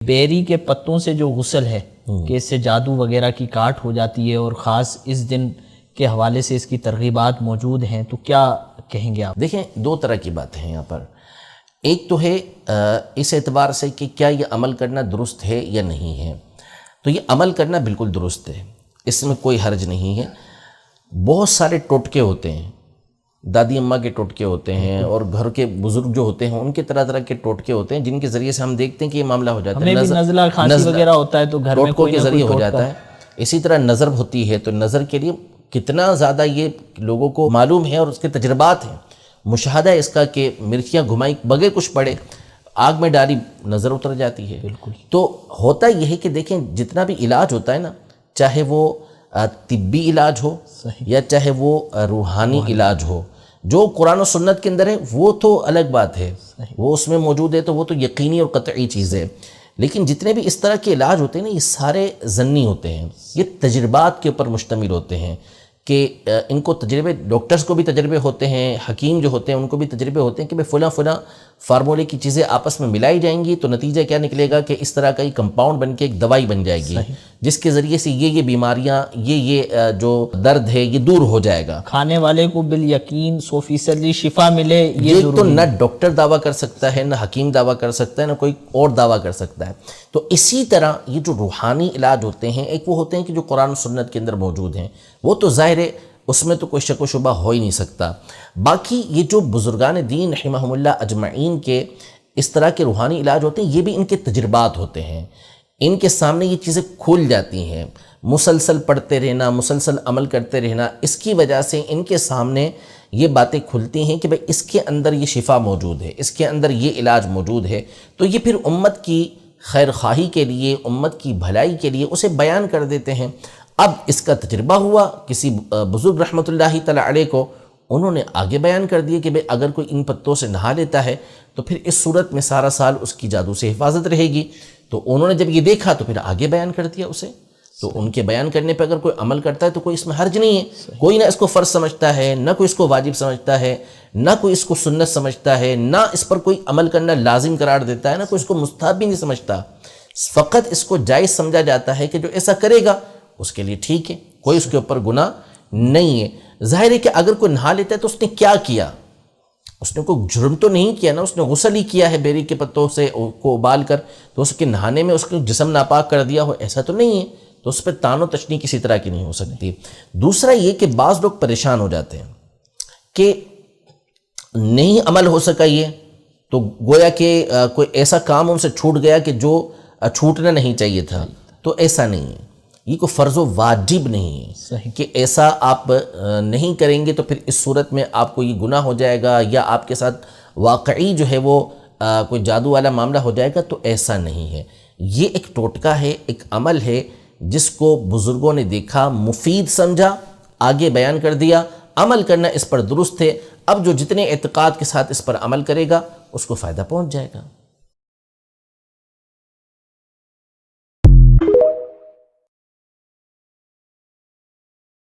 بیری کے پتوں سے جو غسل ہے کہ اس سے جادو وغیرہ کی کاٹ ہو جاتی ہے اور خاص اس دن کے حوالے سے اس کی ترغیبات موجود ہیں، تو کیا کہیں گے آپ؟ دیکھیں، دو طرح کی باتیں ہیں یہاں پر۔ ایک تو ہے اس اعتبار سے کہ کیا یہ عمل کرنا درست ہے یا نہیں ہے، تو یہ عمل کرنا بالکل درست ہے، اس میں کوئی حرج نہیں ہے۔ بہت سارے ٹوٹکے ہوتے ہیں، دادی اماں کے ٹوٹکے ہوتے ہیں اور گھر کے بزرگ جو ہوتے ہیں ان کے طرح طرح کے ٹوٹکے ہوتے ہیں جن کے ذریعے سے ہم دیکھتے ہیں کہ یہ معاملہ ہو جاتا ہے۔ ہمیں بھی نزلہ کھانسی وغیرہ ہوتا ہے تو گھر میں ٹوٹکوں کوئی کے نہ ذریعے کوئی ہو جاتا ہے۔ اسی طرح نظر ہوتی ہے تو نظر کے لیے کتنا زیادہ یہ لوگوں کو معلوم ہے اور اس کے تجربات ہیں، مشاہدہ ہے اس کا کہ مرچیاں گھمائی بغیر کچھ پڑے، آگ میں ڈالی نظر اتر جاتی ہے۔ بالکل۔ تو ہوتا یہ ہے کہ دیکھیں جتنا بھی علاج ہوتا ہے نا، چاہے وہ طبی علاج ہو یا چاہے وہ روحانی علاج ہو، جو قرآن و سنت کے اندر ہے وہ تو الگ بات ہے، وہ اس میں موجود ہے تو وہ تو یقینی اور قطعی چیز ہے، لیکن جتنے بھی اس طرح کے علاج ہوتے ہیں نا، یہ سارے ضنی ہوتے ہیں، یہ تجربات کے اوپر مشتمل ہوتے ہیں کہ ان کو تجربے، ڈاکٹرز کو بھی تجربے ہوتے ہیں، حکیم جو ہوتے ہیں ان کو بھی تجربے ہوتے ہیں کہ فلاں فلاں فارمولے کی چیزیں آپس میں ملائی جائیں گی تو نتیجہ کیا نکلے گا کہ اس طرح کا ایک کمپاؤنڈ بن کے ایک دوائی بن جائے گی جس کے ذریعے سے یہ بیماریاں، یہ جو درد ہے یہ دور ہو جائے گا۔ کھانے والے کو بالیقین 100% شفا ملے، یہ تو نہ ڈاکٹر دعویٰ کر سکتا ہے، نہ حکیم دعویٰ کر سکتا ہے، نہ کوئی اور دعویٰ کر سکتا ہے۔ تو اسی طرح یہ جو روحانی علاج ہوتے ہیں، ایک وہ ہوتے ہیں کہ جو قرآن و سنت کے اندر موجود ہیں، وہ تو ظاہر ہے اس میں تو کوئی شک و شبہ ہو ہی نہیں سکتا۔ باقی یہ جو بزرگان دین رحمہم اللہ اجمعین کے اس طرح کے روحانی علاج ہوتے ہیں، یہ بھی ان کے تجربات ہوتے ہیں، ان کے سامنے یہ چیزیں کھل جاتی ہیں، مسلسل پڑھتے رہنا، مسلسل عمل کرتے رہنا، اس کی وجہ سے ان کے سامنے یہ باتیں کھلتی ہیں کہ بھئی اس کے اندر یہ شفا موجود ہے، اس کے اندر یہ علاج موجود ہے، تو یہ پھر امت کی خیر خواہی کے لیے، امت کی بھلائی کے لیے اسے بیان کر دیتے ہیں۔ اب اس کا تجربہ ہوا کسی بزرگ رحمۃ اللہ تعالی علیہ کو، انہوں نے آگے بیان کر دیے کہ بھئی اگر کوئی ان پتوں سے نہا لیتا ہے تو پھر اس صورت میں سارا سال اس کی جادو سے حفاظت رہے گی۔ تو انہوں نے جب یہ دیکھا تو پھر آگے بیان کر دیا اسے، تو ان کے بیان کرنے پہ اگر کوئی عمل کرتا ہے تو کوئی اس میں حرج نہیں ہے، کوئی نہ اس کو فرض سمجھتا ہے، نہ کوئی اس کو واجب سمجھتا ہے، نہ کوئی اس کو سنت سمجھتا ہے، نہ اس پر کوئی عمل کرنا لازم قرار دیتا ہے، نہ کوئی اس کو مستحب بھی نہیں سمجھتا، فقط اس کو جائز سمجھا جاتا ہے کہ جو ایسا کرے گا اس کے لیے ٹھیک ہے، کوئی اس کے اوپر گناہ نہیں ہے۔ ظاہر ہے کہ اگر کوئی نہا لیتا ہے تو اس نے کیا کیا؟ اس نے کوئی جرم تو نہیں کیا نا، اس نے غسل ہی کیا ہے بیری کے پتوں سے کو ابال کر، تو اس کے نہانے میں اس کے جسم ناپاک کر دیا ہو، ایسا تو نہیں ہے، تو اس پہ تان و تشنیع کسی طرح کی نہیں ہو سکتی۔ دوسرا یہ کہ بعض لوگ پریشان ہو جاتے ہیں کہ نہیں عمل ہو سکا یہ، تو گویا کہ کوئی ایسا کام ان سے چھوٹ گیا کہ جو چھوٹنا نہیں چاہیے تھا، تو ایسا نہیں ہے، یہ کوئی فرض و واجب نہیں ہے کہ ایسا آپ نہیں کریں گے تو پھر اس صورت میں آپ کو یہ گناہ ہو جائے گا یا آپ کے ساتھ واقعی جو ہے وہ کوئی جادو والا معاملہ ہو جائے گا، تو ایسا نہیں ہے۔ یہ ایک ٹوٹکا ہے، ایک عمل ہے جس کو بزرگوں نے دیکھا، مفید سمجھا، آگے بیان کر دیا، عمل کرنا اس پر درست ہے۔ اب جو جتنے اعتقاد کے ساتھ اس پر عمل کرے گا اس کو فائدہ پہنچ جائے گا۔